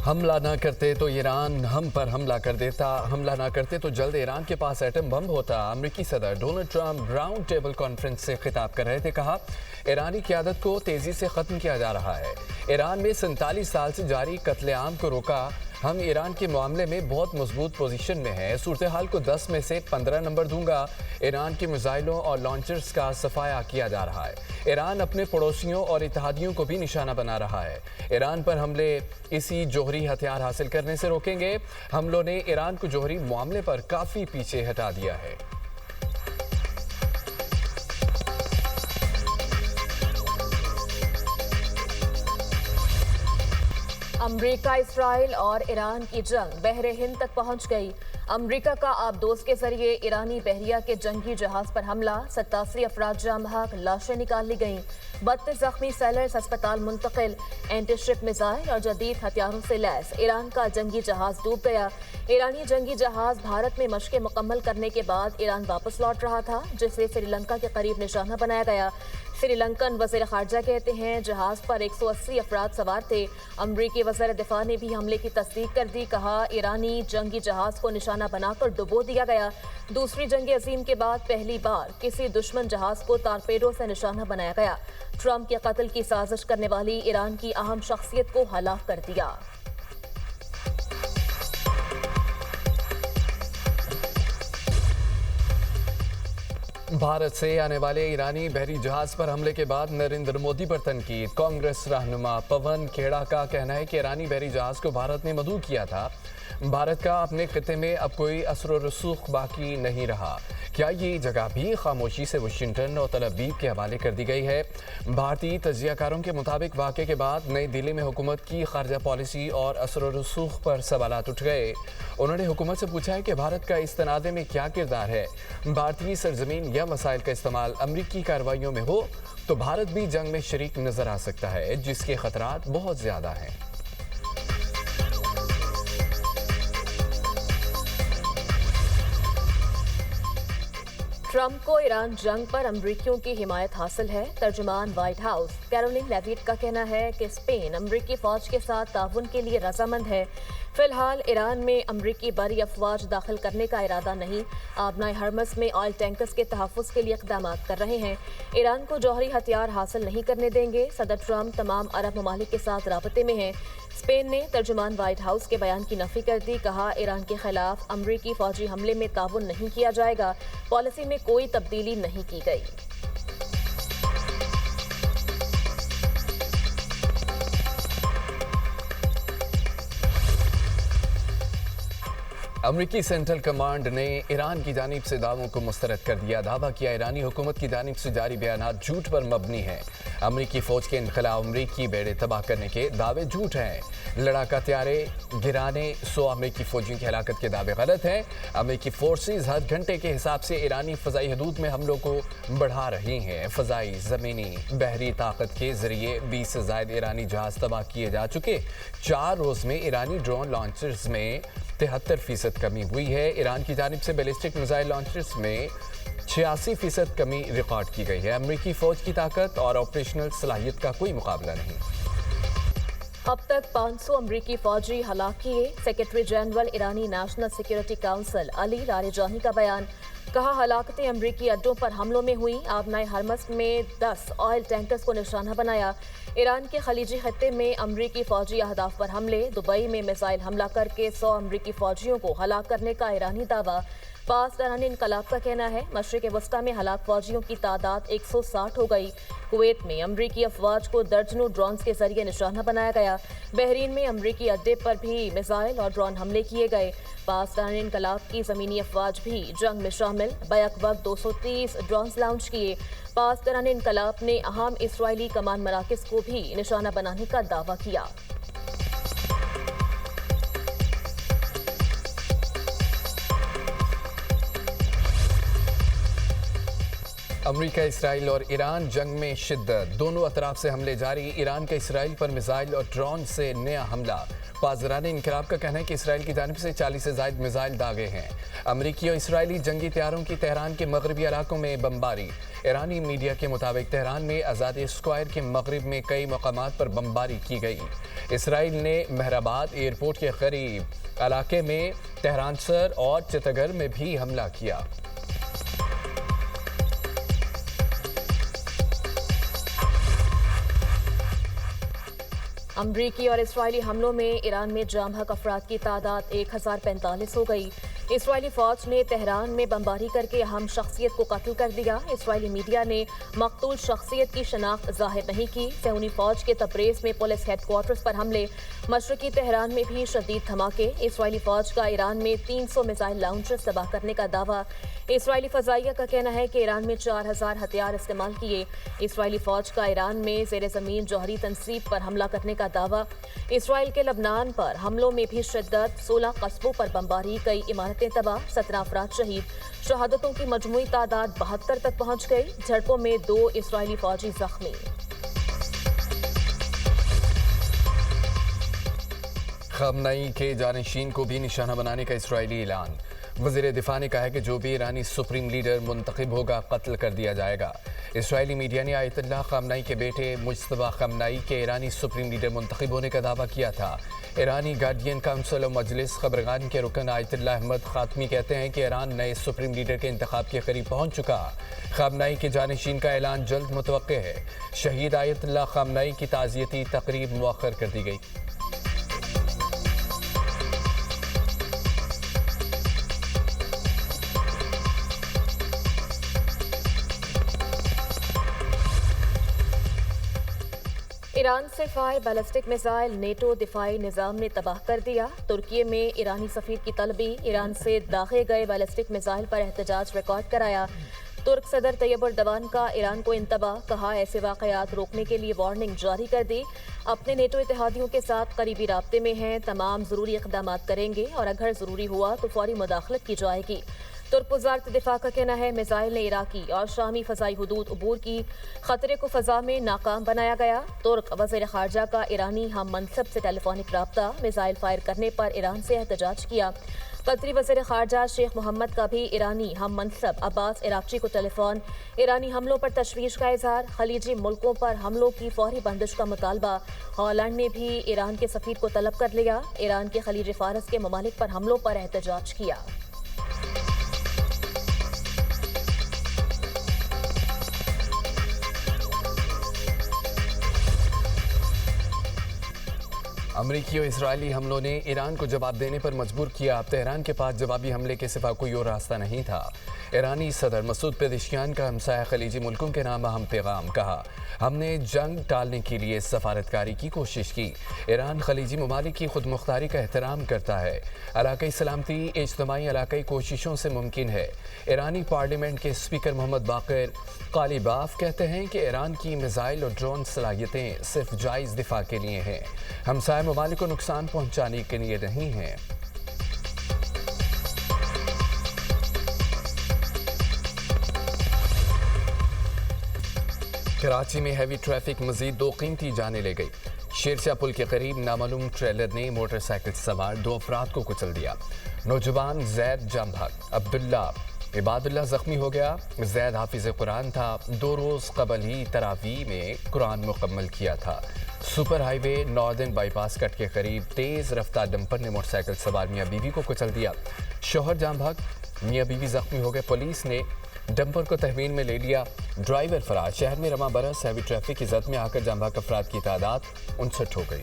हमला ना करते तो ईरान हम पर हमला कर देता, हमला ना करते तो जल्द ईरान के पास एटम बम होता। अमेरिकी सदर Donald Trump round table conference से खिताब कर रहे थे। कहा, ईरानी क़यादत को तेज़ी से ख़त्म किया जा रहा है। ईरान में 47 साल से जारी कत्लेआम को रोका। हम ईरान के मामले में बहुत मजबूत पोजीशन में हैं। सूरत हाल को 10 में से 15 नंबर दूंगा। ईरान के मिसाइलों और लॉन्चर्स का सफाया किया जा रहा है। ईरान अपने पड़ोसियों और इत्तेहादियों को भी निशाना बना रहा है। ईरान पर हमले इसी जौहरी हथियार हासिल करने से रोकेंगे। हमलों ने ईरान को जौहरी मामले पर काफ़ी पीछे हटा दिया है। अमरीका, इसराइल और ईरान की जंग बहरे हिंद तक पहुंच गई। अमरीका का आबदोज के जरिए ईरानी बहरिया के जंगी जहाज पर हमला, 87 अफराद जाम बहक, लाशें निकाल ली गईं। 32 जख्मी सेलर्स अस्पताल मुंतकिल। एंटीशिप मिसाइल और जदीद हथियारों से लैस ईरान का जंगी जहाज डूब गया। ईरानी जंगी जहाज भारत में मशक़ें मुकम्मल करने के बाद ईरान वापस लौट रहा था, जिसे श्रीलंका के करीब निशाना बनाया गया। श्रीलंकन वज़ीर ख़ारजा कहते हैं जहाज पर 180 अफराद सवार थे। अमरीकी वज़ीर दिफा ने भी हमले की तस्दीक कर दी। कहा, ईरानी जंगी जहाज को निशाना बनाकर डुबो दिया गया। दूसरी जंग अजीम के बाद पहली बार किसी दुश्मन जहाज को टारपेडो से निशाना बनाया गया। ट्रंप के कत्ल की साजिश करने वाली ईरान की अहम शख्सियत को हलाक कर दिया। भारत से आने वाले ईरानी बहरी जहाज पर हमले के बाद नरेंद्र मोदी पर तनकीद। कांग्रेस रहनुमा पवन खेड़ा का कहना है कि ईरानी बहरी जहाज को भारत ने मदऊ किया था। भारत का अपने खिते में अब कोई असर व रसूख बाकी नहीं रहा। क्या ये जगह भी खामोशी से वाशिंगटन और तल अवीव के हवाले कर दी गई है? भारतीय तजियाकारों के मुताबिक वाक़े के बाद नई दिल्ली में हुकूमत की खारजा पॉलिसी और असर व रसूख पर सवालात उठ गए। उन्होंने हुकूमत से पूछा है कि भारत का इस तनाज़े में क्या किरदार है। भारतीय सरजमीन या वसाइल का इस्तेमाल अमरीकी कार्रवाइयों में हो तो भारत भी जंग में शरीक नजर आ सकता है, जिसके खतरात बहुत ज़्यादा हैं। ट्रंप को ईरान जंग पर अमरीकियों की हिमायत हासिल है। तर्जुमान व्हाइट हाउस कैरोलिन लेविट का कहना है कि स्पेन अमरीकी फौज के साथ ताउन के लिए रजामंद है। फिलहाल ईरान में अमरीकी बरी अफवाज दाखिल करने का इरादा नहीं। आबनाए हरमस में ऑयल टैंकर्स के तहफ़्फ़ुज़ के लिए इक़दाम कर रहे हैं। ईरान को जौहरी हथियार हासिल नहीं करने देंगे। सदर ट्रंप तमाम अरब ममालिक के साथ राबते में हैं। स्पेन ने तर्जुमान व्हाइट हाउस के बयान की नफ़ी कर दी। कहा, ईरान के खिलाफ अमरीकी फौजी हमले में ताउन नहीं किया जाएगा। पॉलिसी में कोई तब्दीली नहीं की गई। अमरीकी सेंट्रल कमांड ने ईरान की जानिब से दावों को मुस्तरद कर दिया। दावा किया, ईरानी हुकूमत की जानिब से जारी बयानात झूठ पर मबनी हैं। अमरीकी फ़ौज के इनखला अमरीकी बेड़े तबाह करने के दावे झूठ हैं। लड़ाका त्यारे गिराने 100 अमरीकी फ़ौजियों की हलाकत के दावे गलत हैं। अमरीकी फोर्सेज हर घंटे के हिसाब से ईरानी फ़ज़ाई हदूद में हमलों को बढ़ा रही हैं। फ़ज़ाई, ज़मीनी, बहरी ताकत के ज़रिए 20 से ज़ायद ईरानी जहाज़ तबाह किए जा चुके। 4 रोज़ में ईरानी ड्रोन लॉन्चर्स में 73% कमी हुई है। ईरान की जानिब से बैलिस्टिक मिसाइल लॉन्चर्स में 86% कमी रिकॉर्ड की गई है। अमरीकी फ़ौज की ताकत और ऑपरेशनल सलाहियत का कोई मुकाबला नहीं। अब तक 500 अमरीकी फौजी हलाक किए। सेक्रेटरी जनरल ईरानी national security council Ali Larijani का बयान। कहा, हलाकतें अमरीकी अड्डों पर हमलों में हुई। आबनाए हरमस में 10 ऑयल टैंकर्स को निशाना बनाया। ईरान के खलीजी खत्ते में अमरीकी फौजी अहदाफ पर हमले। दुबई में मिसाइल हमला करके 100 अमरीकी फौजियों को हलाक करने का ईरानी दावा। पासदारान इनकलाब का कहना है मशरिक़ वस्ता में हलाक फौजियों की तादाद 160 हो गई। कुवैत में अमरीकी अफवाज को दर्जनों ड्रोन्स के जरिए निशाना बनाया गया। बहरीन में अमरीकी अड्डे पर भी मिसाइल और ड्रोन हमले किए गए। पासदारान इनकलाब की ज़मीनी अफवाज भी जंग में शामिल। बैक वक्त 230 ड्रोन्स लॉन्च किए। पासदारान इनकलाब ने अहम इसराइली कमान मराकज़ को भी निशाना बनाने का दावा किया। امریکہ اسرائیل اور ایران جنگ میں شدت، دونوں اطراف سے حملے جاری، ایران کا اسرائیل پر میزائل اور ڈرون سے نیا حملہ۔ پاسداران انقلاب کا کہنا ہے کہ اسرائیل کی جانب سے 40 سے زائد میزائل داغے ہیں۔ امریکی اور اسرائیلی جنگی طیاروں کی تہران کے مغربی علاقوں میں بمباری۔ ایرانی میڈیا کے مطابق تہران میں آزادی اسکوائر کے مغرب میں کئی مقامات پر بمباری کی گئی۔ اسرائیل نے مہرآباد ایئرپورٹ کے قریب علاقے میں تہران سر اور چتگر میں بھی حملہ کیا۔ امریکی اور اسرائیلی حملوں میں ایران میں جاں بحق افراد کی تعداد 1045 ہو گئی۔ اسرائیلی فوج نے تہران میں بمباری کر کے اہم شخصیت کو قتل کر دیا۔ اسرائیلی میڈیا نے مقتول شخصیت کی شناخت ظاہر نہیں کی۔ صہیونی فوج کے تبریز میں پولیس ہیڈ کوارٹرز پر حملے، مشرقی تہران میں بھی شدید دھماکے۔ اسرائیلی فوج کا ایران میں 300 میزائل لانچرز تباہ کرنے کا دعویٰ۔ اسرائیلی فضائیہ کا کہنا ہے کہ ایران میں 4000 ہتھیار استعمال کیے۔ اسرائیلی فوج کا ایران میں زیر زمین جوہری تنصیب پر حملہ کرنے کا دعویٰ۔ اسرائیل کے لبنان پر حملوں میں بھی شدت، 16 قصبوں پر بمباری، کئی عمارتیں تباہ، 17 افراد شہید۔ شہادتوں کی مجموعی تعداد 72 تک پہنچ گئی۔ جھڑپوں میں 2 اسرائیلی فوجی زخمی۔ خامنئی کے جانشین کو بھی نشانہ بنانے کا اسرائیلی اعلان۔ وزیر دفاع نے کہا ہے کہ جو بھی ایرانی سپریم لیڈر منتخب ہوگا قتل کر دیا جائے گا۔ اسرائیلی میڈیا نے آیت اللہ خامنئی کے بیٹے مجتبی خامنئی کے ایرانی سپریم لیڈر منتخب ہونے کا دعویٰ کیا تھا۔ ایرانی گارڈین کونسل و مجلس خبرگان کے رکن آیت اللہ احمد خاتمی کہتے ہیں کہ ایران نئے سپریم لیڈر کے انتخاب کے قریب پہنچ چکا۔ خامنئی کے جانشین کا اعلان جلد متوقع ہے۔ شہید آیت اللہ خامنئی کی تعزیتی تقریب مؤخر کر دی گئی۔ ایران سے فائر بیلسٹک میزائل نیٹو دفاعی نظام نے تباہ کر دیا۔ ترکی میں ایرانی سفیر کی طلبی، ایران سے داغے گئے بیلسٹک میزائل پر احتجاج ریکارڈ کرایا۔ ترک صدر طیب اردوان کا ایران کو انتباہ، کہا ایسے واقعات روکنے کے لیے وارننگ جاری کر دی۔ اپنے نیٹو اتحادیوں کے ساتھ قریبی رابطے میں ہیں، تمام ضروری اقدامات کریں گے اور اگر ضروری ہوا تو فوری مداخلت کی جائے گی۔ ترک وزارت دفاع کا کہنا ہے میزائل نے عراقی اور شامی فضائی حدود عبور کی، خطرے کو فضا میں ناکام بنایا گیا۔ ترک وزیر خارجہ کا ایرانی ہم منصب سے ٹیلی فونک رابطہ، میزائل فائر کرنے پر ایران سے احتجاج کیا۔ قطری وزیر خارجہ شیخ محمد کا بھی ایرانی ہم منصب عباس عراقچی کو ٹیلی فون، ایرانی حملوں پر تشویش کا اظہار، خلیجی ملکوں پر حملوں کی فوری بندش کا مطالبہ۔ ہالینڈ نے بھی ایران کے سفیر کو طلب کر لیا، ایران کے خلیج فارس کے ممالک پر حملوں پر احتجاج کیا۔ امریکی اور اسرائیلی حملوں نے ایران کو جواب دینے پر مجبور کیا۔ اب تہران کے پاس جوابی حملے کے سوا کوئی اور راستہ نہیں تھا۔ ایرانی صدر مسعود پزشکیان کا ہمسایہ خلیجی ملکوں کے نام اہم پیغام، کہا ہم نے جنگ ٹالنے کے لیے سفارتکاری کی کوشش کی۔ ایران خلیجی ممالک کی خود مختاری کا احترام کرتا ہے۔ علاقائی سلامتی اجتماعی علاقائی کوششوں سے ممکن ہے۔ ایرانی پارلیمنٹ کے اسپیکر محمد باقر قالیباف کہتے ہیں کہ ایران کی میزائل اور ڈرون صلاحیتیں صرف جائز دفاع کے لیے ہیں، ہمسایہ ممالک کو نقصان پہنچانے کے لیے نہیں ہیں۔ کراچی میں ہیوی ٹریفک مزید 2 قیمتی جانیں لے گئی۔ شیرشاہ پل کے قریب نامعلوم ٹریلر نے موٹر سائیکل سوار 2 افراد کو کچل دیا۔ نوجوان زید جاں بحق، عبداللہ عباد اللہ زخمی ہو گیا۔ زید حافظ قرآن تھا، 2 روز قبل ہی تراویح میں قرآن مکمل کیا تھا۔ Super highway northern bypass cut کے قریب تیز رفتار ڈمپر نے موٹر سائیکل سوار میاں بیوی کو کچل دیا۔ شوہر جاں بحق، میاں بیوی زخمی ہو گئے۔ پولیس نے ڈمپر کو تحویل میں لے لیا، ڈرائیور فرار۔ شہر میں رواں برس ہیوی ٹریفک کی زد میں آ کر جاں بحق افراد کی تعداد 59 ہو گئی۔